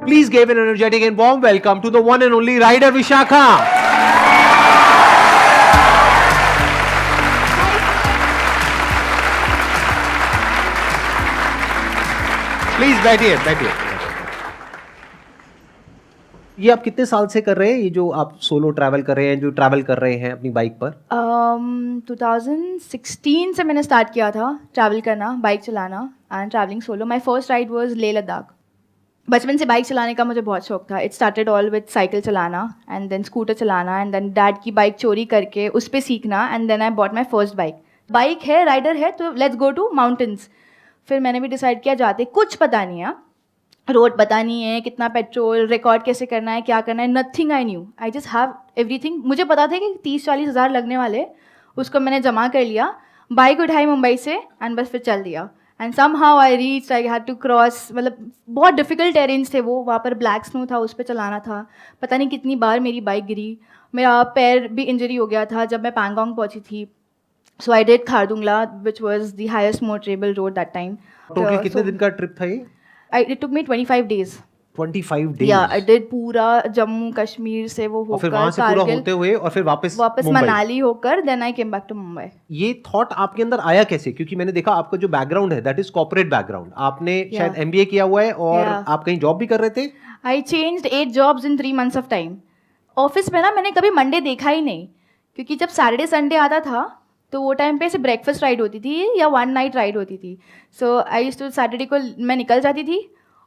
Please give an energetic and warm welcome to the one and only rider Vishakha. Please बैठिए बैठिए। ये आप कितने साल से कर रहे हैं, ये जो आप सोलो ट्रैवल कर रहे हैं, जो ट्रैवल कर रहे हैं अपनी बाइक पर? 2016 से मैंने स्टार्ट किया था ट्रैवल करना, बाइक चलाना and travelling solo. My first ride was Leh Ladakh. बचपन से बाइक चलाने का मुझे बहुत शौक था। It started all with cycle चलाना एंड देन स्कूटर चलाना एंड देन डैड की बाइक चोरी करके उस पर सीखना and then I bought my first bike. Bike है, राइडर है, तो लेट्स गो टू माउंटेन्स। फिर मैंने भी डिसाइड किया जाते कुछ पता नहीं है, रोड पता नहीं है, कितना पेट्रोल, रिकॉर्ड कैसे करना है, क्या करना है, nothing I knew. I just have everything. मुझे पता था कि 30-40 हज़ार लगने वाले, उसको मैंने जमा कर लिया, बाइक उठाई मुंबई से एंड बस फिर चल दिया। And somehow I reach, I had to cross, मतलब बहुत डिफिकल्ट टेरेन्स थे वो, वहाँ पर ब्लैक स्नो था, उस पर चलाना था। पता नहीं कितनी बार मेरी बाइक गिरी, मेरा पैर भी इंजरी हो गया था जब मैं पैंगोंग पहुँची थी। So I did Khardung La which was the highest motorable road that time. Total कितने दिन का ट्रिप था ये? It took me 25 days. 25 days? Yeah, I did पूरा जम्मू कश्मीर से वो होकर, और फिर वहां से पूरा होते हुए और फिर वापस मनाली होकर then I came back to Mumbai. ये थॉट आपके अंदर आया कैसे? क्योंकि मैंने देखा आपका जो बैकग्राउंड है दैट इज कॉर्पोरेट बैकग्राउंड, आपने शायद एमबीए किया हुआ है और आप कहीं जॉब भी कर रहे थे। आई changed 8 jobs in 3 months of time. Office में ना मैंने कभी मंडे देखा ही नहीं, क्योंकि जब सैटरडे संडे आता था तो वो टाइम पे सिर्फ ब्रेकफास्ट राइड होती थी या 1 night राइड होती थी। So I used to Saturday को मैं निकल जाती थी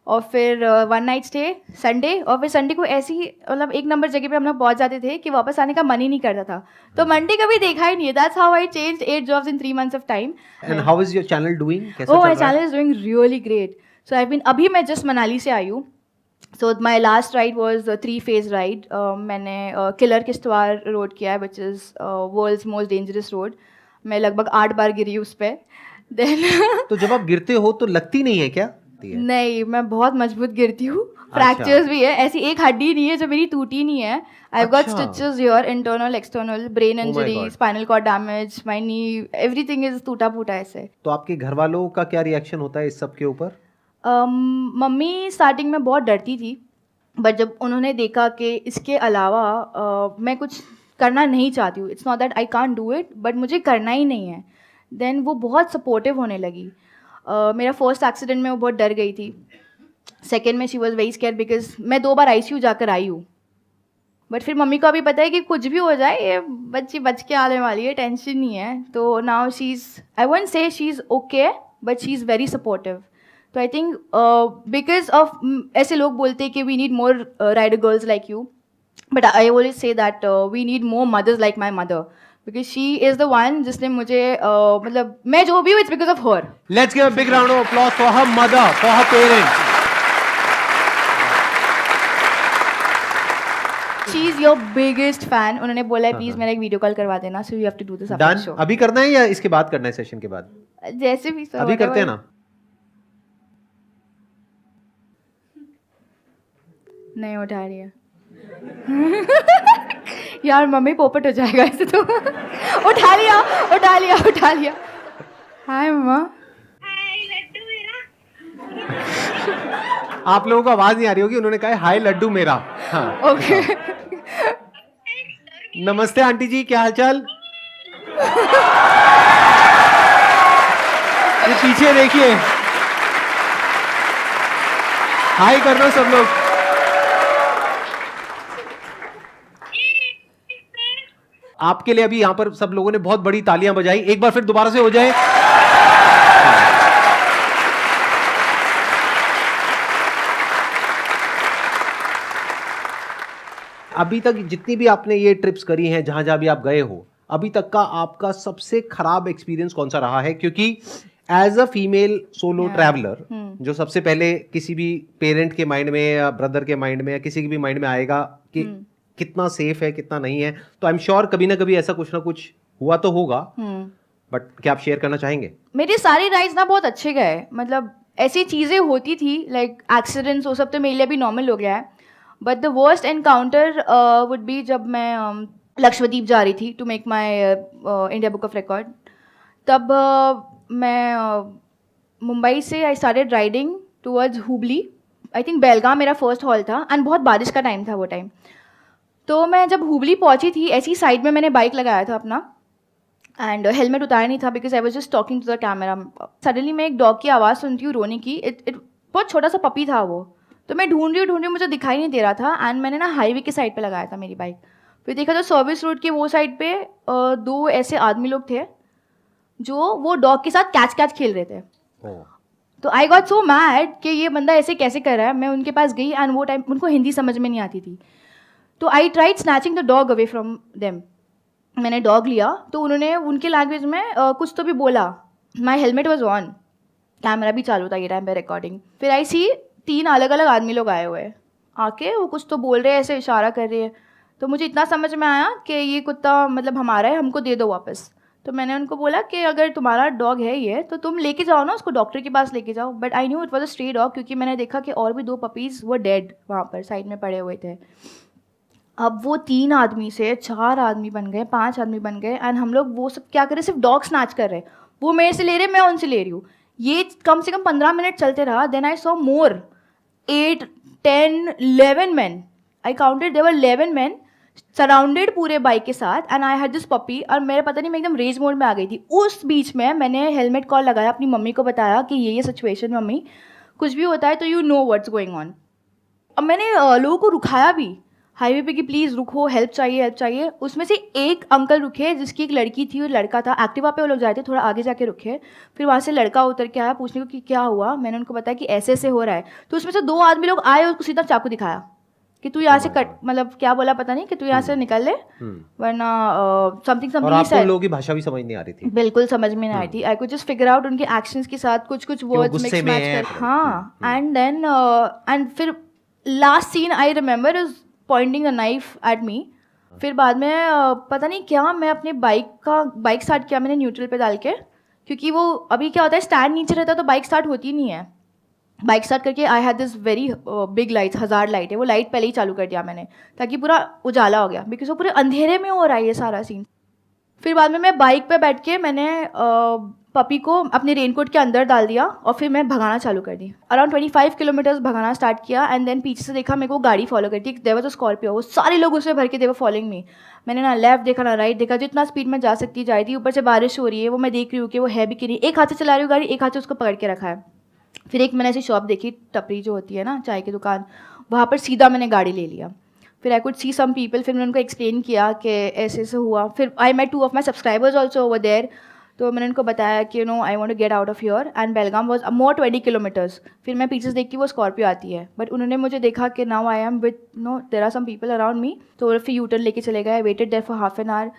और फिर 1 night स्टे संडे, और फिर संडे को ऐसी मतलब एक नंबर जगह पे हम लोग पहुंच जाते थे कि वापस आने का मन ही नहीं करता था। तो मंडे कभी देखा ही नहीं है। That's how I changed 8 jobs in 3 months of time. And how is your channel doing? कैसा चल रहा है? My channel is doing really great. So I been, अभी मैं जस्ट मनाली से आई हूँ। So my last ride was 3-phase ride. मैंने किलर किश्तवाड़ रोड किया है which is world's most dangerous road. मैं लगभग 8 बार गिरी उस पर। देन तो जब आप गिरते हो तो लगती नहीं है क्या? नहीं, मैं बहुत मजबूत गिरती हूँ। फ्रैक्चर्स भी है, ऐसी एक हड्डी नहीं है जो मेरी टूटी नहीं है। I have got stitches here, internal external, brain injury, spinal cord damage, my knee, everything is टूटा फूटा ऐसे। तो आपके घर वालों का क्या रिएक्शन होता है इस सब के ऊपर? मम्मी स्टार्टिंग में बहुत डरती थी, बट जब उन्होंने देखा कि इसके अलावा मैं कुछ करना नहीं चाहती हूँ, it's not that I can't do it, but मुझे करना ही नहीं है, देन वो बहुत सपोर्टिव होने लगी। मेरा फर्स्ट एक्सीडेंट में वो बहुत डर गई थी। सेकेंड में she was very scare because मैं 2 बार आईसीयू जाकर आई हूँ। बट फिर मम्मी को अभी पता है कि कुछ भी हो जाए ये बच्ची बच के आने वाली है, टेंशन नहीं है। तो now she is, I won't say she is okay, but she is very supportive. तो आई थिंक बिकॉज ऑफ, ऐसे लोग बोलते हैं कि we need more rider girls like you, but I always say that we need more mothers like my mother, because she is the one जिसने मुझे मतलब मैं जो भी हूँ it's because of her. Let's give a big round of applause for her mother, for her parents. She is your biggest fan. उन्होंने बोला है प्लीज मेरा एक वीडियो कॉल करवा देना, so you have to do this after the show. अभी करना है या इसके बाद करना है, सेशन के बाद? जैसे भी सर अभी करते हैं ना? नहीं उठा रही है यार मम्मी पोपट हो जाएगा ऐसे तो उठा लिया उठा लिया उठा लिया। हाय मम्मा। आप लोगों को आवाज नहीं आ रही होगी, उन्होंने कहा हाय लड्डू मेरा। हाँ, ओके। नमस्ते आंटी जी, क्या हालचाल? ये पीछे देखिए, हाय कर दो सब लोग। आपके लिए अभी यहाँ पर सब लोगों ने बहुत बड़ी तालियां बजाई, एक बार फिर दोबारा से हो जाए। अभी तक जितनी भी आपने ये ट्रिप्स करी हैं, जहां जहां भी आप गए हो, अभी तक का आपका सबसे खराब एक्सपीरियंस कौन सा रहा है? क्योंकि as a female solo traveller, जो सबसे पहले किसी भी पेरेंट के माइंड में या ब्रदर के माइंड में या किसी के भी माइंड में आएगा कि कितना सेफ है कितना नहीं है, तो आई एम श्योर कभी ना कभी ऐसा कुछ ना कुछ हुआ तो होगा, बट क्या आप शेयर करना चाहेंगे? मेरे सारे राइड्स ना बहुत अच्छे गए, मतलब ऐसी चीज़ें होती थी लाइक एक्सीडेंट्स, वो सब तो मेरे लिए भी नॉर्मल हो गया है। But the worst encounter would be जब मैं लक्षद्वीप जा रही थी to make my India book of record. तब मैं मुंबई से I started riding towards Hubli, I think Belgaum मेरा फर्स्ट हॉल था एंड बहुत बारिश का टाइम था वो टाइम। तो मैं जब हुबली पहुंची थी, ऐसी साइड में मैंने बाइक लगाया था अपना एंड हेलमेट उतारा नहीं था because I was just talking to the camera. Suddenly मैं एक डॉग की आवाज़ सुनती हूँ रोने की। इट बहुत छोटा सा पपी था वो। तो मैं ढूंढ रही हूँ, मुझे दिखाई नहीं दे रहा था एंड मैंने ना हाईवे के साइड पे लगाया था मेरी बाइक। फिर देखा तो सर्विस रोड के वो साइड पे 2 ऐसे आदमी लोग थे जो वो डॉग के साथ कैच कैच खेल रहे थे। तो आई गॉट सो मैड कि ये बंदा ऐसे कैसे कर रहा है। मैं उनके पास गई एंड वो टाइम उनको हिंदी समझ में नहीं आती थी। तो I tried snatching the dog away from them. मैंने डॉग लिया तो उन्होंने उनके लैंग्वेज में कुछ तो भी बोला। माई हेलमेट वॉज ऑन, कैमरा भी चालू था ये टाइम पे रिकॉर्डिंग। फिर आई सी 3 अलग अलग आदमी लोग आए हुए आके, वो कुछ तो बोल रहे हैं, ऐसे इशारा कर रहे हैं। तो मुझे इतना समझ में आया कि ये कुत्ता मतलब हमारा है, हमको दे दो वापस। तो मैंने उनको बोला कि अगर तुम्हारा डॉग है ये तो तुम लेके जाओ ना, उसको डॉक्टर के पास लेके जाओ। But I knew it was a stray dog क्योंकि मैंने देखा कि और भी 2 पपीज़ वो डेड वहाँ पर साइड में पड़े हुए थे। अब वो 3 आदमी से 4 आदमी बन गए, 5 आदमी बन गए एंड हम लोग वो सब क्या कर रहे, सिर्फ डॉग स्नैच कर रहे। वो मेरे से ले रहे, मैं उनसे ले रही हूँ। ये कम से कम 15 मिनट चलते रहा। Then I saw more 8, 10, 11 men. I counted, there were 11 men surrounded पूरे बाइक के साथ and I had this puppy. और मेरे पता नहीं मैं एकदम रेज मोड में आ गई थी। उस बीच में मैंने हेलमेट कॉल लगाया, अपनी मम्मी को बताया कि ये सिचुएशन, मम्मी कुछ भी होता है तो you know what's going on. अब मैंने लोगों को रुकाया भी हाईवे पे कि प्लीज़ रुको, हेल्प चाहिए हेल्प चाहिए। उसमें से एक अंकल रुके जिसकी एक लड़की थी और लड़का था। एक्टिवा पे वो लोग जाए थे, थोड़ा आगे जाके रुके। फिर वहाँ से लड़का उतर के आया पूछने को कि क्या हुआ। मैंने उनको बताया कि ऐसे ऐसे हो रहा है। तो उसमें से 2 आदमी लोग आए और उसको सीधा चाकू दिखाया कि तू यहाँ से कट, मतलब क्या बोला पता नहीं, कि तू यहाँ से निकल ले वरना समथिंग और आपको लोगों की भाषा भी समझ नहीं आ रही थी? बिल्कुल समझ में नहीं आई थी। I could just figure out उनके एक्शंस के साथ कुछ कुछ वर्ड्स मिक्स मैच कर। हाँ एंड देन एंड फिर last scene I remember is pointing a knife at me. फिर बाद में पता नहीं क्या, मैं अपने बाइक स्टार्ट किया मैंने न्यूट्रल पे डाल के, क्योंकि वो अभी क्या होता है स्टैंड नीचे रहता तो बाइक स्टार्ट होती नहीं है। बाइक स्टार्ट करके I had this very big lights, 1000 light है, वो लाइट पहले ही चालू कर दिया मैंने ताकि पूरा उजाला हो गया, बिकॉज वो पूरे अंधेरे में हो रहा है ये सारा सीन। फिर बाद में मैं बाइक पे बैठ के मैंने पपी को अपने रेनकोट के अंदर डाल दिया और फिर मैं भगाना चालू कर दी। अराउंड 25 किलोमीटर्स भगाना स्टार्ट किया एंड देन पीछे से देखा मेरे को गाड़ी फॉलो करती। देयर वाज अ स्कॉर्पियो, वो सारे लोग उसमें भर के दे वर फॉलोइंग मी। मैंने ना लेफ्ट देखा ना राइट देखा, जितना स्पीड में जा सकती जा रही थी। ऊपर से बारिश हो रही है, वो मैं देख रही हूँ कि वो है भी कि नहीं। एक हाथ से चला रही हूँ गाड़ी, एक हाथ से उसको पकड़ के रखा है। फिर एक मैंने ऐसी शॉप देखी, टपरी जो होती है ना चाय की दुकान, वहाँ पर सीधा मैंने गाड़ी ले लिया। फिर I could see some people, फिर मैंने उनको एक्सप्लेन किया कि ऐसे ऐसे हुआ। फिर I met 2 of my subscribers also over there. तो मैंने उनको बताया कि you know I want to get out of here and Belgaum was more 20 kilometres. फिर मैं पीछे से देख के वो स्कॉर्पियो आती है, बट उन्होंने मुझे देखा कि now I am with no there are some people around me, तो फिर यूटर्न लेके चले गए। Waited there for half an hour.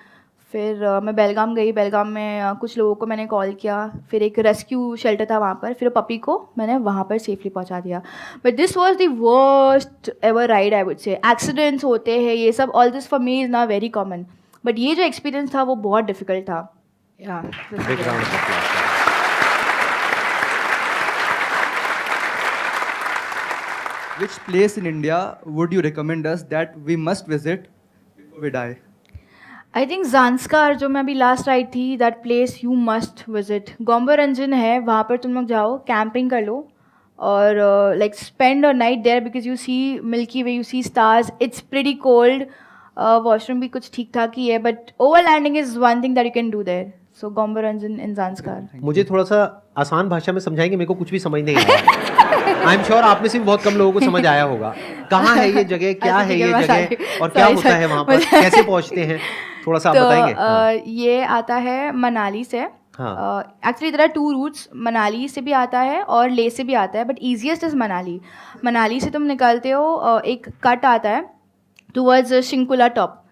फिर मैं बेलगाम गई। बेलगाम में कुछ लोगों को मैंने कॉल किया। फिर एक रेस्क्यू शेल्टर था वहाँ पर, फिर पपी को मैंने वहाँ पर सेफली पहुँचा दिया। But this was the worst ever ride I would say. Accidents होते हैं ये सब, all this for me is not very common, but ये जो एक्सपीरियंस था वो बहुत डिफिकल्ट था। Which place in India would you recommend us that we must visit before we die? I think Zanskar जो मैं अभी लास्ट राइड थी, that place you must visit. Gombo Ranjan है, वहाँ पर तुम लोग जाओ, कैंपिंग कर लो और like spend a night there because you see milky way, you see stars. It's pretty cold, washroom भी कुछ ठीक ठाक ही है, but overlanding is one thing that you can do there. So Gomboranjan in Zanskar. मुझे थोड़ा सा आसान भाषा में समझाएंगे, मेरे को कुछ भी समझ नहीं आया। आई एम श्योर आप में से बहुत कम लोगों को समझ आया होगा। कहाँ है ये जगह, क्या है ये जगह और क्या होता है वहाँ पर, कैसे पहुँचते हैं, थोड़ा सा आप बताएंगे? ये आता है मनाली से। Actually there are 2 routes, Manali से भी आता है और ले से भी आता है, but easiest is Manali. Manali से तुम निकलते हो, एक कट आता है टूवर्ड्स शिंकुला टॉप।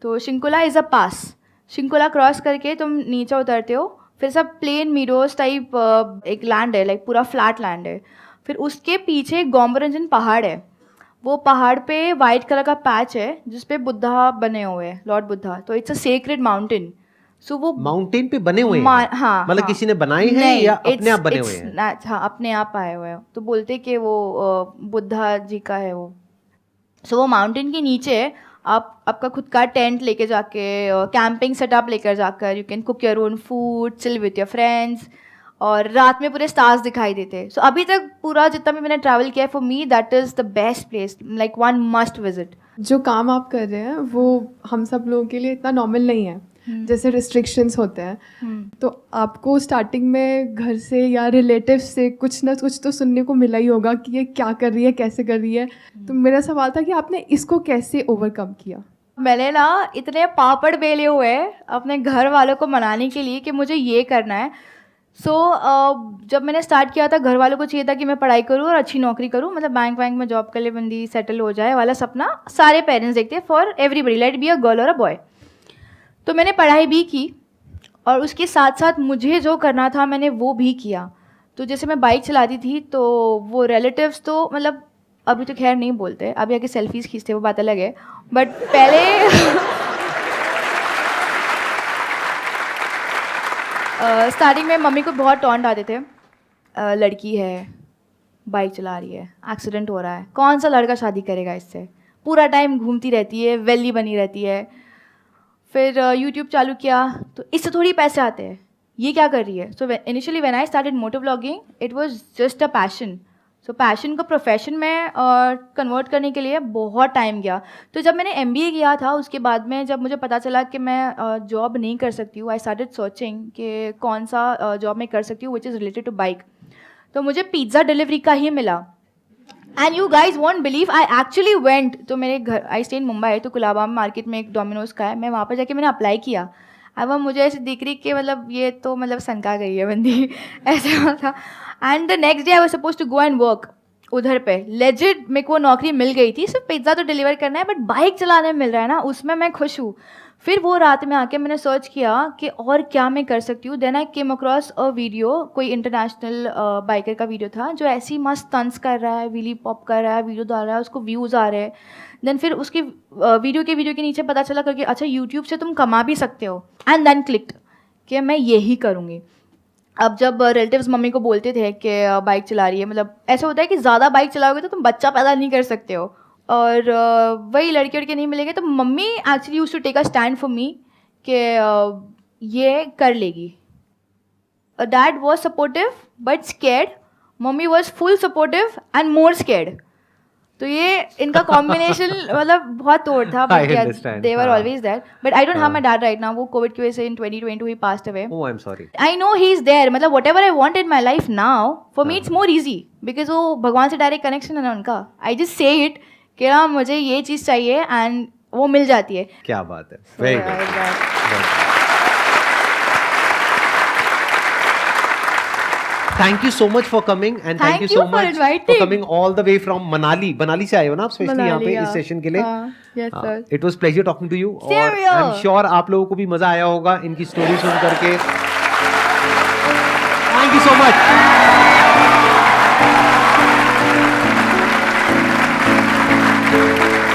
तो Shinkula is a pass. Shinkula cross करके तुम नीचे उतरते हो, फिर सब प्लेन मीडोज टाइप एक लैंड है, लाइक पूरा फ्लैट लैंड है। फिर उसके पीछे गोम्बोरंजन पहाड़ है। वो पहाड़ पे वाइट कलर का पैच है जिसपे बुद्धा बने हुए हैं, लॉर्ड बुद्धा। तो इट्स अ सेक्रेड माउंटेन। सो वो माउंटेन पे बने हुए हैं? हाँ, मतलब किसी ने बनाए हैं या अपने आप बने हुए हैं? हाँ, अपने आप आए हुए हैं। तो बोलते कि वो बुद्धा जी का है वो। सो वो माउंटेन के नीचे आप आपका खुद का टेंट लेके जाके, कैंपिंग सेटअप लेकर जाकर, you can cook your own food, chill with your friends. और रात में पूरे स्टार्स दिखाई देते. सो अभी तक पूरा जितना भी मैंने ट्रैवल किया है, for me that is the best place, like one must visit. जो काम आप कर रहे हैं वो हम सब लोगों के लिए इतना नॉर्मल नहीं है. जैसे रिस्ट्रिक्शंस होते हैं, तो आपको स्टार्टिंग में घर से या रिलेटिव से कुछ ना कुछ तो सुनने को मिला ही होगा कि ये क्या कर रही है, कैसे कर रही है. तो मेरा सवाल था कि आपने इसको कैसे ओवरकम किया. मैंने ना इतने पापड़ बेले हुए अपने घर वालों को मनाने के लिए कि मुझे ये करना है. जब मैंने स्टार्ट किया था, घर वालों को चाहिए था कि मैं पढ़ाई करूँ और अच्छी नौकरी करूँ, मतलब बैंक में जॉब कर ले, बंदी सेटल हो जाए वाला सपना सारे पेरेंट्स देखते हैं for everybody, let be a girl और अ बॉय. तो मैंने पढ़ाई भी की और उसके साथ साथ मुझे जो करना था मैंने वो भी किया. तो जैसे मैं बाइक चलाती थी तो वो रिलेटिव्स तो मतलब अभी तो खैर नहीं बोलते, अभी आके सेल्फीज़ खींचते, वो बात अलग है. बट पहले स्टार्टिंग में मम्मी को बहुत टॉन्ट आते थे. लड़की है, बाइक चला रही है, एक्सीडेंट हो रहा है, कौन सा लड़का शादी करेगा इससे, पूरा टाइम घूमती रहती है, वेली बनी रहती है. फिर यूट्यूब चालू किया तो इससे थोड़ी पैसे आते हैं, ये क्या कर रही है. So initially when I started moto vlogging it was just a passion. So passion को प्रोफेशन में कन्वर्ट करने के लिए बहुत टाइम गया. तो जब मैंने MBA किया था उसके बाद में जब मुझे पता चला कि मैं जॉब नहीं कर सकती हूँ, आई स्टार्टेड सर्चिंग कि कौन सा जॉब मैं कर सकती हूँ which is related to bike. तो मुझे पिज़्ज़ा डिलीवरी का ही मिला. And you guys won't believe, I actually went. तो मेरे घर, आई स्टे इन मुंबई, तो कुलाबा मार्केट में एक डोमिनोज का है, मैं वहाँ पर जाके मैंने अप्लाई किया. अब वो मुझे ऐसे दिख रही कि मतलब ये तो मतलब सनका गई है बंदी ऐसा था. And the next day I was suppose to go and work उधर पे. लेजिट मेरे को नौकरी मिल गई थी, सिर्फ पिज़्ज़ा तो डिलीवर करना है, बट बाइक चलाने में मिल रहा है ना, उसमें मैं खुश हूँ. फिर वो रात में आके मैंने सर्च किया कि और क्या मैं कर सकती हूँ. Then I came across a video, कोई इंटरनेशनल बाइकर का वीडियो था जो ऐसे ही मस्त स्टंट्स कर रहा है, व्हीली पॉप कर रहा है, वीडियो डाल रहा है, उसको व्यूज़ आ रहे हैं. देन फिर उसके वीडियो के नीचे पता चला करके अच्छा यूट्यूब से तुम कमा भी सकते हो. एंड देन क्लिक्ड कि मैं यही करूँगी. अब जब रिलेटिव्स मम्मी को बोलते थे कि बाइक चला रही है, मतलब ऐसा होता है कि ज़्यादा बाइक चलाओगे तो तुम बच्चा पैदा नहीं कर सकते हो, और वही लड़के लड़के नहीं मिलेंगे. तो mummy actually used to take a stand for me कि ये कर लेगी. Dad was supportive but scared, mummy was full supportive and more scared. तो ये इनका कॉम्बिनेशन मतलब बहुत तोड़ था. But they were always there. But I don't have my dad right now. वो कोविड की वजह से इन 2022 ही passed away. Oh I am sorry. I know he is there. मतलब what ever I want in my life now, for me it's more easy because वो भगवान से direct connection है ना उनका. आई जस्ट से इट कि हाँ मुझे ये चीज़ चाहिए एंड वो मिल जाती है. क्या बात है. Very good. Thank you so much for coming and thank you so much for coming all the way from Manali. Manali से आए हो ना आप स्पेशली यहाँ पे इस सेशन के लिए. Yes sir. It was pleasure talking to you. और I'm sure आप लोगों को भी मजा आया होगा इनकी स्टोरी सुन करके. Thank you so much.